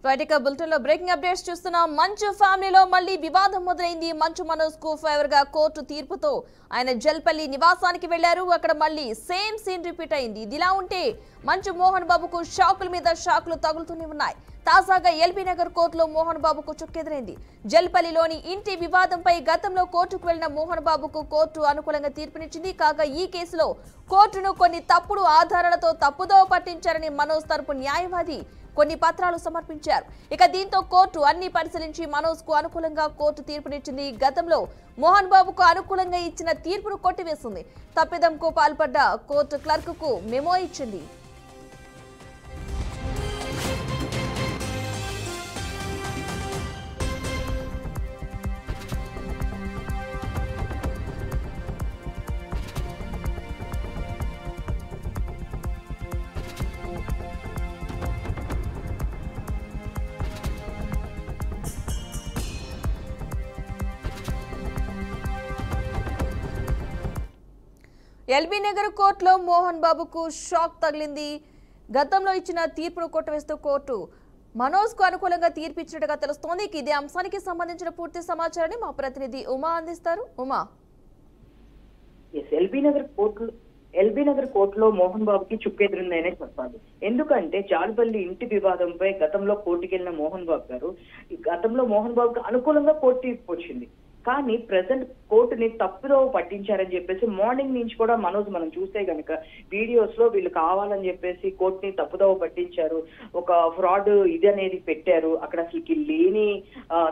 Right bulletin లో breaking updates చూస్తున్నాం. మంచు ఫ్యామిలీలో మళ్ళీ వివాదం మొదలైంది. మంచు మనోజ్ కు ఫేవర్ గా కోర్టు తీర్పుతో ఆయన జల్పల్లి నివాసానికి వెళ్లారు. అక్కడ మళ్ళీ సేమ్ సీన్ రిపీట్ అయింది. ఇదిలా ఉంటే మంచు మోహన్ బాబుకు షాకుల మీద షాకులు తగులుతూనే ఉన్నాయి. తాజాగా ఎల్బీ నగర్ కోర్టులో మోహన్ బాబుకు చుక్కెదురైంది. జల్పల్లిలోని ఇంటి వివాదంపై గతంలో కోర్టుకు వెళ్లిన మోహన్ బాబుకు కోర్టు అనుకూలంగా తీర్పునిచ్చింది. కాగా ఈ కేసులో కోర్టును కొన్ని తప్పుడు ఆధారాలతో తప్పుదోవ పట్టించారని మనోజ్ తరపు న్యాయవాది కొన్ని పత్రాలు సమర్పించారు. ఇక దీంతో కోర్టు అన్ని పరిశీలించి మనోజ్ కు అనుకూలంగా కోర్టు తీర్పునిచ్చింది. గతంలో మోహన్ బాబుకు అనుకూలంగా ఇచ్చిన తీర్పును కొట్టివేసింది. తప్పిదంకు పాల్పడ్డ కోర్టు క్లర్క్ కు మెమో ఇచ్చింది. ఎల్బీ నగర్ కోర్టులో మోహన్ బాబుకు షాక్ తగిలింది. గతంలో ఇచ్చిన తీర్పును కొట్టివేస్తూ కోర్టు మనోజ్ కు అనుకూలంగా తీర్పు ఇచ్చినట్టుగా తెలుస్తోంది. ఇదే అంశానికి సంబంధించిన పూర్తి సమాచారాన్ని మా ప్రతినిధి ఉమా అందిస్తారు. ఉమా, ఎల్బీ నగర్ కోర్టులో మోహన్ బాబుకి చుక్కెదురుందనే చెప్పాలి. ఎందుకంటే జాల్పల్లి ఇంటి వివాదంపై గతంలో కోర్టుకెళ్లిన మోహన్ బాబు గారు గతంలో మోహన్ బాబుకి అనుకూలంగా కోర్టు తీర్పు వచ్చింది. కానీ ప్రెసెంట్ కోర్టుని తప్పుదో పట్టించారని చెప్పేసి మార్నింగ్ నుంచి కూడా మనోజ్ మనం చూస్తే గనక వీడియోస్ లో వీళ్ళు కావాలని చెప్పేసి కోర్టుని తప్పుదోవ పట్టించారు, ఒక ఫ్రాడ్ ఇది అనేది పెట్టారు, అక్కడ అసలుకి లేని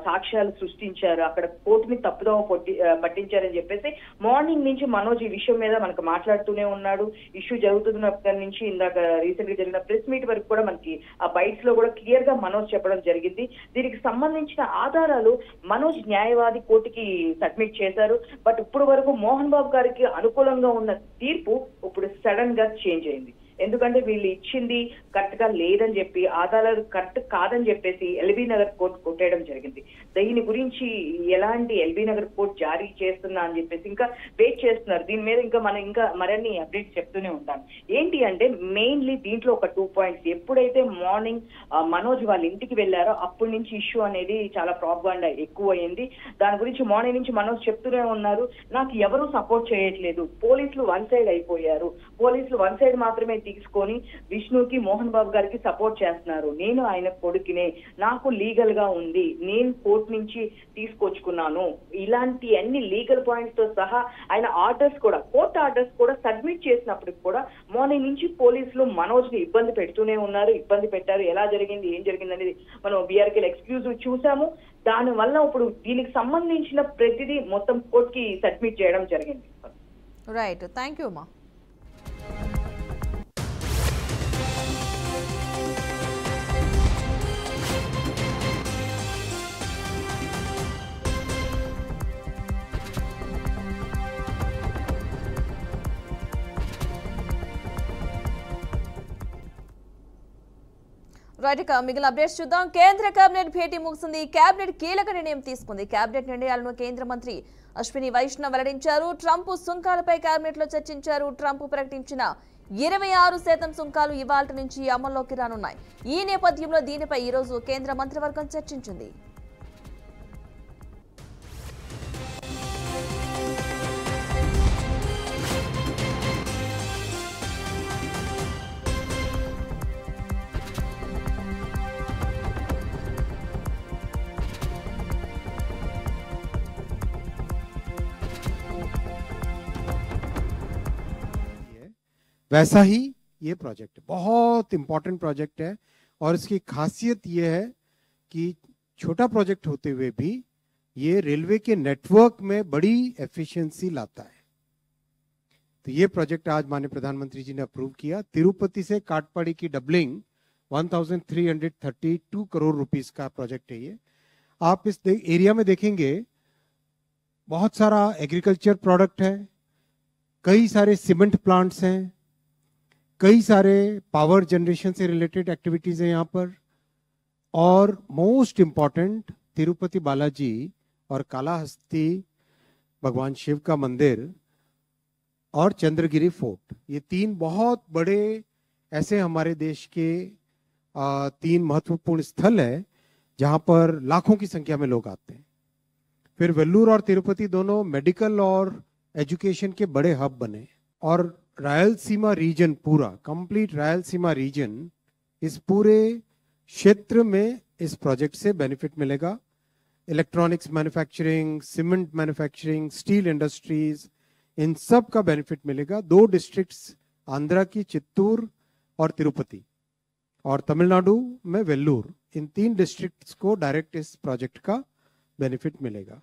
సాక్ష్యాలు సృష్టించారు, అక్కడ కోర్టుని తప్పుదోవ పట్టించారని చెప్పేసి మార్నింగ్ నుంచి మనోజ్ ఈ విషయం మీద మనకు మాట్లాడుతూనే ఉన్నాడు. ఇష్యూ జరుగుతున్నప్పటి నుంచి ఇందాక రీసెంట్ గా జరిగిన ప్రెస్ మీట్ వరకు కూడా మనకి ఆ బైట్స్ లో కూడా క్లియర్ గా మనోజ్ చెప్పడం జరిగింది. దీనికి సంబంధించిన ఆధారాలు మనోజ్ న్యాయవాది కోర్టుకి సబ్మిట్ చేశారు. బట్ ఇప్పుడు వరకు మోహన్ బాబు గారికి అనుకూలంగా ఉన్న తీర్పు ఇప్పుడు సడన్ గా చేంజ్ అయింది. ఎందుకంటే వీళ్ళు ఇచ్చింది కరెక్ట్ గా లేదని చెప్పి, ఆధారాలు కరెక్ట్ కాదని చెప్పేసి ఎల్బీ నగర్ కోర్టు కొట్టేయడం జరిగింది. దీని గురించి ఎలాంటి ఎల్బీ నగర్ కోర్టు జారీ చేస్తున్నా అని చెప్పేసి ఇంకా వెయిట్ చేస్తున్నారు. దీని మీద ఇంకా మరిన్ని అప్డేట్స్ చెప్తూనే ఉంటాను. ఏంటి అంటే మెయిన్లీ దీంట్లో ఒక 2 పాయింట్స్. ఎప్పుడైతే మార్నింగ్ మనోజ్ వాళ్ళ ఇంటికి వెళ్ళారో అప్పటి నుంచి ఇష్యూ అనేది చాలా ప్రాపగాండా ఎక్కువ అయింది. దాని గురించి మార్నింగ్ నుంచి మనోజ్ చెప్తూనే ఉన్నారు, నాకు ఎవరు సపోర్ట్ చేయట్లేదు, పోలీసులు వన్ సైడ్ అయిపోయారు, పోలీసులు వన్ సైడ్ మాత్రమే తీసుకొని విష్ణుకి మోహన్ బాబు గారికి సపోర్ట్ చేస్తున్నారు, నేను ఆయన కొడుకునే, నాకు లీగల్ గా ఉంది, నేను కోర్టు నుంచి తీసుకొచ్చుకున్నాను, ఇలాంటి అన్ని లీగల్ పాయింట్స్ తో సహా ఆయన ఆర్డర్స్ కూడా కోర్టు ఆర్డర్స్ కూడా సబ్మిట్ చేసినప్పటికి కూడా మార్నింగ్ నుంచి పోలీసులు మనోజ్ ని ఇబ్బంది పెడుతూనే ఉన్నారు, ఇబ్బంది పెట్టారు. ఎలా జరిగింది ఏం జరిగింది అనేది మనం బీఆర్కే ఎక్స్క్లూజివ్ చూసాము. దాని వల్ల ఇప్పుడు దీనికి సంబంధించిన ప్రతిదీ మొత్తం కోర్టుకి సబ్మిట్ చేయడం జరిగింది. రైట్, థ్యాంక్ యూ మా. రైట్, మిగిలిన అప్డేట్స్ చూద్దాం. కేంద్ర కేబినెట్ భేటీ ముగిసింది. కేబినెట్ కీలక నిర్ణయం తీసుకుంది. కేబినెట్ నిర్ణయాలను కేంద్ర మంత్రి అశ్విని వైష్ణవ్ వెల్లడించారు. ట్రంప్ సుంకాలపై కేబినెట్ లో చర్చించారు. ట్రంప్ ప్రకటించిన 26% సుంకాలు ఇవాళ నుంచి అమల్లోకి రానున్నాయి. ఈ నేపథ్యంలో దీనిపై ఈరోజు కేంద్ర మంత్రివర్గం చర్చించింది. वैसा ही ये प्रोजेक्ट बहुत इंपॉर्टेंट प्रोजेक्ट है और इसकी खासियत ये है कि छोटा प्रोजेक्ट होते हुए भी ये रेलवे के नेटवर्क में बड़ी एफिशिएंसी लाता है। तो ये प्रोजेक्ट आज माननीय प्रधानमंत्री जी ने अप्रूव किया। तिरुपति से काटपाड़ी की डबलिंग 1332 करोड़ रुपीस का प्रोजेक्ट है ये। आप इस एरिया में देखेंगे बहुत सारा एग्रीकल्चर प्रोडक्ट है, कई सारे सीमेंट प्लांट्स हैं, कई सारे पावर जनरेशन से रिलेटेड एक्टिविटीज हैं यहाँ पर, और मोस्ट इंपॉर्टेंट तिरुपति बालाजी और कालाहस्ती भगवान शिव का मंदिर और चंद्रगिरी फोर्ट, ये 3 बहुत बड़े ऐसे हमारे देश के तीन महत्वपूर्ण स्थल है जहां पर लाखों की संख्या में लोग आते हैं। फिर वेल्लूर और तिरुपति दोनों मेडिकल और एजुकेशन के बड़े हब बने और रायलसीमा रीजन, पूरा कंप्लीट रायलसीमा रीजन, इस पूरे क्षेत्र में इस प्रोजेक्ट से बेनिफिट मिलेगा। Electronics manufacturing, cement manufacturing, steel industries, इन सब का बेनिफिट मिलेगा। दो डिस्ट्रिक्ट्स आंध्रा की चित्तूर और तिरुपति और तमिलनाडु में वेल्लूर, इन तीन डिस्ट्रिक्ट्स को डायरेक्ट इस प्रोजेक्ट का बेनिफिट मिलेगा।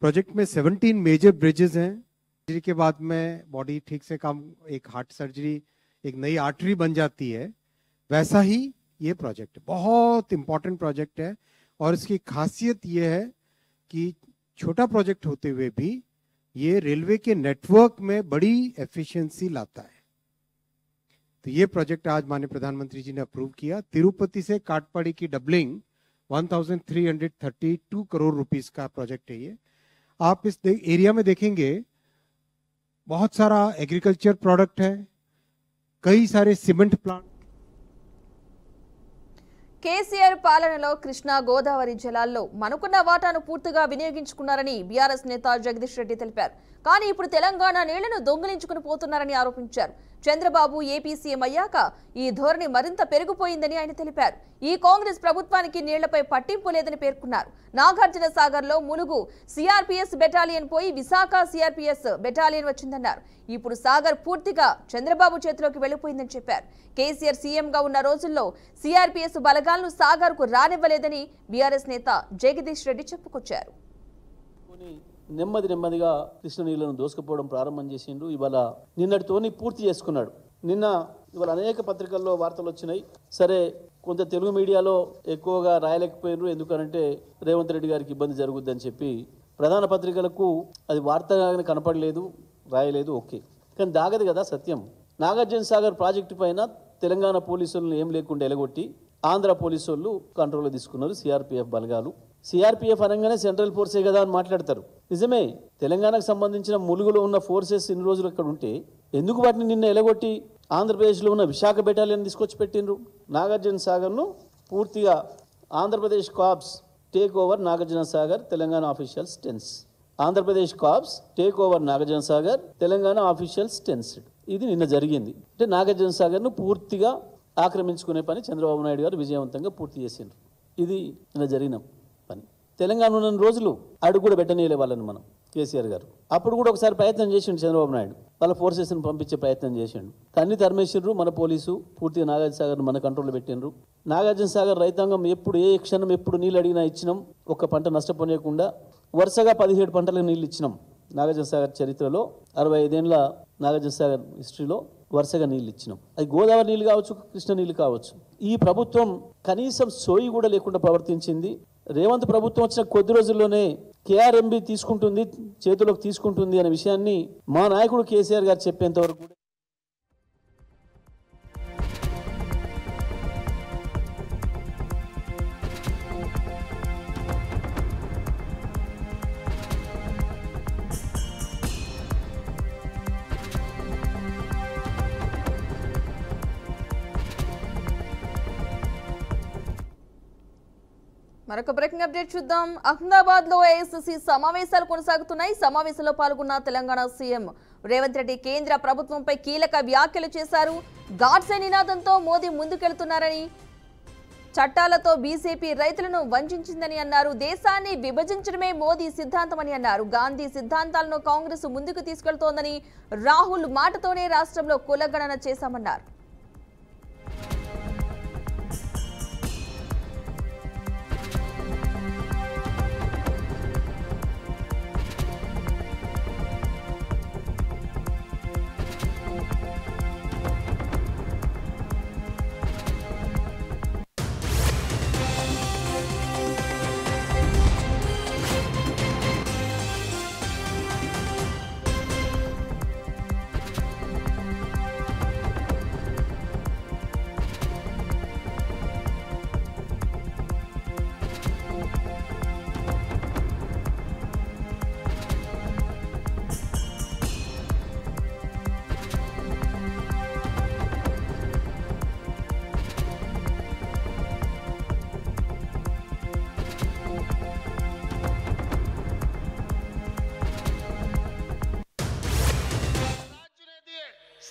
प्रोजेक्ट में 17 मेजर ब्रिजेस हैं। सर्जरी के बाद में बॉडी ठीक से काम, एक हार्ट सर्जरी, एक नई आर्टरी बन जाती है, वैसा ही ये प्रोजेक्ट बहुत इंपॉर्टेंट प्रोजेक्ट है। और इसकी खासियत ये है कि छोटा प्रोजेक्ट होते हुए भी ये रेलवे के नेटवर्क में बड़ी एफिशिएंसी लाता है। तो ये प्रोजेक्ट आज माननीय प्रधानमंत्री जी ने अप्रूव किया। तिरुपति से काटपाड़ी की डबलिंग 1332 करोड़ रुपीस का प्रोजेक्ट है ये। आप इस एरिया में देखेंगे बहुत सारा एग्रीकल्चर प्रोडक्ट है, कई सारे सीमेंट प्लांट। కేసీఆర్ పాలనలో కృష్ణా గోదావరి జలాల్లో మనకున్న వాటాను పూర్తిగా వినియోగించుకున్నారని బీఆర్ఎస్ నేత జగదీష్ రెడ్డి తెలిపారు. కానీ ఇప్పుడు తెలంగాణ నీళ్లను దొంగిలించుకుని పోతున్నారని ఆరోపించారు. చంద్రబాబు ఏపీ సీఎం అయ్యాక ఈ ధోరణి మరింత పెరిగిపోయిందని ఆయన తెలిపారు. ఈ కాంగ్రెస్ ప్రభుత్వానికి నీళ్లపై పట్టింపు లేదని పేర్కొన్నారు. నాగార్జున సాగర్ లో ములుగు సిఆర్పీఎస్ బెటాలియన్ పోయి విశాఖ సిఆర్పీఎస్ బెటాలియన్ వచ్చిందన్నారు. ఇప్పుడు సాగర్ పూర్తిగా చంద్రబాబు చేతిలోకి వెళ్లిపోయిందని చెప్పారు. కేసీఆర్ సీఎం గా ఉన్న రోజుల్లో సిఆర్పీఎస్ బలగాలను సాగర్ కు రానివ్వలేదని బీఆర్ఎస్ నేత జగదీష్ రెడ్డి చెప్పుకొచ్చారు. నెమ్మదిగా కృష్ణ నీళ్లను దోసుకుపోవడం ప్రారంభం చేసిండు. ఇవాళ నిన్నటితోని పూర్తి చేసుకున్నాడు. ఇవాళ అనేక పత్రికల్లో వార్తలు వచ్చినాయి. సరే, కొంత తెలుగు మీడియాలో ఎక్కువగా రాయలేకపోయినారు, ఎందుకంటే రేవంత్ రెడ్డి గారికి ఇబ్బంది జరుగుద్దని చెప్పి ప్రధాన పత్రికలకు అది వార్తగా కనపడలేదు, రాయలేదు. ఓకే, కానీ దాగదు కదా సత్యం. నాగార్జున సాగర్ ప్రాజెక్టు పైన తెలంగాణ పోలీసులను ఏం లేకుండా ఎలగొట్టి ఆంధ్ర పోలీసు వాళ్ళు కంట్రోల్లో తీసుకున్నారు, సిఆర్పీఎఫ్ బలగాలు. సిఆర్పీఎఫ్ అనగానే సెంట్రల్ ఫోర్సే కదా అని మాట్లాడతారు. నిజమే, తెలంగాణకు సంబంధించిన ములుగులో ఉన్న ఫోర్సెస్ ఇన్ని రోజులు అక్కడ ఉంటే ఎందుకు వాటిని నిన్న ఎలగొట్టి ఆంధ్రప్రదేశ్లో ఉన్న విశాఖ బెటాలియన్ తీసుకొచ్చి పెట్టిండ్రు? నాగార్జున సాగర్ను పూర్తిగా Andhra Pradesh corps take over Nagarjuna Sagar, Telangana officials tense. Andhra Pradesh corps take over Nagarjuna Sagar, Telangana officials tense. ఇది నిన్న జరిగింది. అంటే నాగార్జున సాగర్ను పూర్తిగా ఆక్రమించుకునే పని చంద్రబాబు నాయుడు గారు విజయవంతంగా పూర్తి చేసిండ్రు. ఇది నిన్న జరిగిన పని. తెలంగాణ ఉన్న రోజులు అడుగు కూడా పెట్టనీయలే వాళ్ళని మనం కేసీఆర్ గారు. అప్పుడు కూడా ఒకసారి ప్రయత్నం చేసిండు చంద్రబాబు నాయుడు, వాళ్ళ ఫోర్సెస్ని పంపించే ప్రయత్నం చేసిండు. తన్ని తరిమేసిండ్రు. మన పోలీసు పూర్తిగా నాగార్జున సాగర్ను మన కంట్రోల్లో పెట్టిండ్రు. నాగార్జున సాగర్ రైతాంగం ఎప్పుడు ఏ క్షణం ఎప్పుడు నీళ్ళు అడిగినా ఇచ్చినాం. ఒక్క పంట నష్టపోనీయకుండా వరుసగా 17 పంటలకు నీళ్ళు ఇచ్చినాం. నాగార్జున సాగర్ చరిత్రలో 65 ఏళ్ళ నాగార్జున సాగర్ హిస్టరీలో వరుసగా నీళ్ళు ఇచ్చినాం. అది గోదావరి నీళ్ళు కావచ్చు, కృష్ణ నీళ్ళు కావచ్చు. ఈ ప్రభుత్వం కనీసం సోయి కూడా లేకుండా ప్రవర్తించింది. రేవంత్ ప్రభుత్వం వచ్చిన కొద్ది రోజుల్లోనే కేఆర్ఎంబి తీసుకుంటుంది, చేతుల్లోకి తీసుకుంటుంది అనే విషయాన్ని మా నాయకుడు కేసీఆర్ గారు చెప్పేంత వరకు కూడా మరొక బ్రేకింగ్ అప్డేట్ చూద్దాం. అహ్మదాబాద్ లో ఏఐసీసీ సమావేశాలు కొనసాగుతున్నాయి. సమావేశంలో పాల్గొన్న తెలంగాణ సీఎం రేవంత్ రెడ్డి కేంద్ర ప్రభుత్వంపై కీలక వ్యాఖ్యలు చేశారు. గాడ్సే నినాదంతో మోదీ ముందుకెళ్తున్నారని, చట్టాలతో బీజేపీ రైతులను వంచిందని అన్నారు. దేశాన్ని విభజించడమే మోదీ సిద్ధాంతమని అన్నారు. గాంధీ సిద్ధాంతాలను కాంగ్రెస్ ముందుకు తీసుకెళ్తోందని, రాహుల్ మాటతోనే రాష్ట్రంలో కులగణన చేశామన్నారు.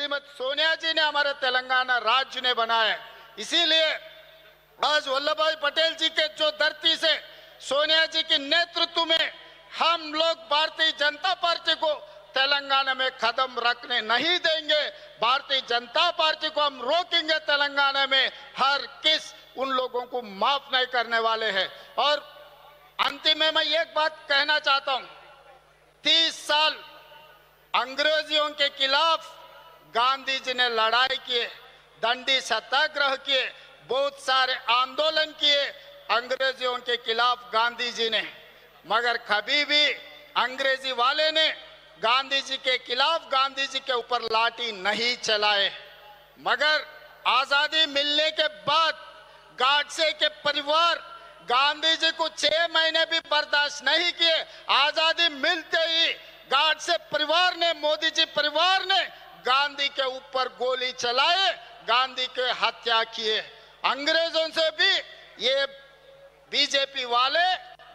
श्रीमती सोनिया जी ने हमारे तेलंगाना राज्य ने बनाया। इसीलिए आज वल्लभ भाई पटेल जी के जो धरती से सोनिया जी के नेतृत्व में हम लोग भारतीय जनता पार्टी को तेलंगाना में कदम रखने नहीं देंगे। भारतीय जनता पार्टी को हम रोकेंगे। तेलंगाना में हर किस उन लोगों को माफ नहीं करने वाले हैं। और अंतिम में मैं एक बात कहना चाहता हूं, 30 साल अंग्रेजियों के खिलाफ गांधी जी ने लड़ाई किए, दंडी सत्याग्रह किए, बहुत सारे आंदोलन किए अंग्रेजियों के खिलाफ गांधी जी ने, मगर कभी भी अंग्रेजी वाले ने गांधी जी के खिलाफ गांधी जी के ऊपर लाठी नहीं चलाए। मगर आजादी मिलने के बाद गाडसे के परिवार गांधी जी को 6 महीने भी बर्दाश्त नहीं किए। आजादी मिलते ही गाडसे परिवार ने, मोदी जी परिवार ने गांधी के ऊपर गोली चलाए, गांधी के हत्या किए। अंग्रेजों से भी ये बीजेपी वाले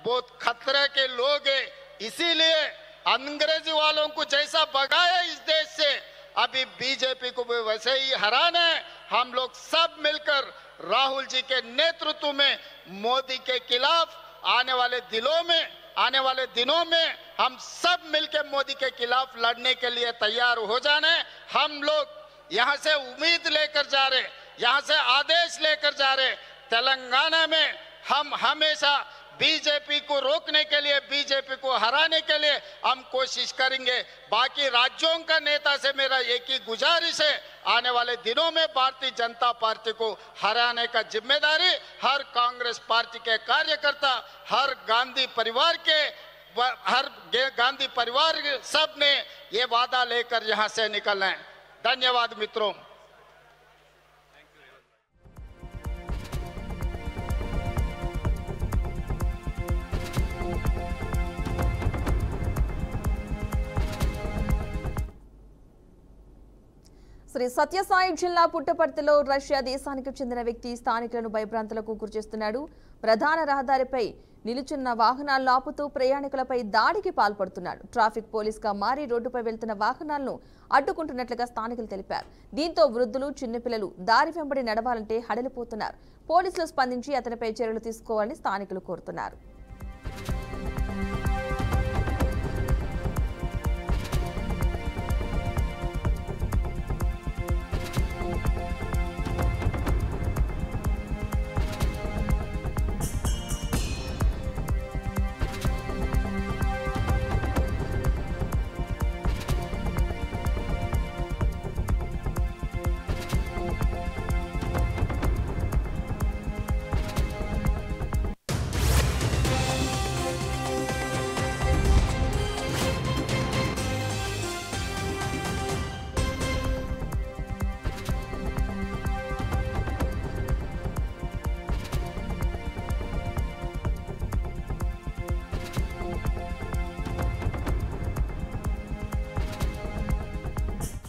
बहुत खतरे के लोग हैं। इसीलिए अंग्रेजी वालों को जैसा भगाया इस देश से, अभी बीजेपी को भी वैसे ही हराना है। हम लोग सब मिलकर राहुल जी के नेतृत्व में मोदी के खिलाफ आने वाले दिनों में हम सब मिलकर मोदी के खिलाफ लड़ने के लिए तैयार हो जाना है। हम लोग यहाँ से उम्मीद लेकर जा रहे, यहाँ से आदेश लेकर जा रहे। तेलंगाना में हम हमेशा बीजेपी को रोकने के लिए, बीजेपी को हराने के लिए हम कोशिश करेंगे। बाकी राज्यों का नेता से मेरा एक ही गुजारिश है, आने वाले दिनों में भारतीय जनता पार्टी को हराने का जिम्मेदारी हर कांग्रेस पार्टी के कार्यकर्ता, हर गांधी परिवार सब ने ये वादा लेकर यहाँ से निकलना है। धन्यवाद मित्रों। శ్రీ సత్యసాయి జిల్లా పుట్టపర్తిలో రష్యా దేశానికి చెందిన వ్యక్తి స్థానికులను భయభ్రాంతులకు గురిచేస్తున్నాడు. ప్రధాన రహదారిపై నిలుచున్న వాహనాలను ఆపుతూ ప్రయాణికులపై దాడికి పాల్పడుతున్నాడు. ట్రాఫిక్ పోలీసుగా మారి రోడ్డుపై వెళ్తున్న వాహనాలను అడ్డుకుంటున్నట్లుగా స్థానికులు తెలిపారు. దీంతో వృద్ధులు, చిన్నపిల్లలు దారి వెంబడి నడవాలంటే హడలిపోతున్నారు. పోలీసులు స్పందించి అతనిపై చర్యలు తీసుకోవాలని స్థానికులు కోరుతున్నారు.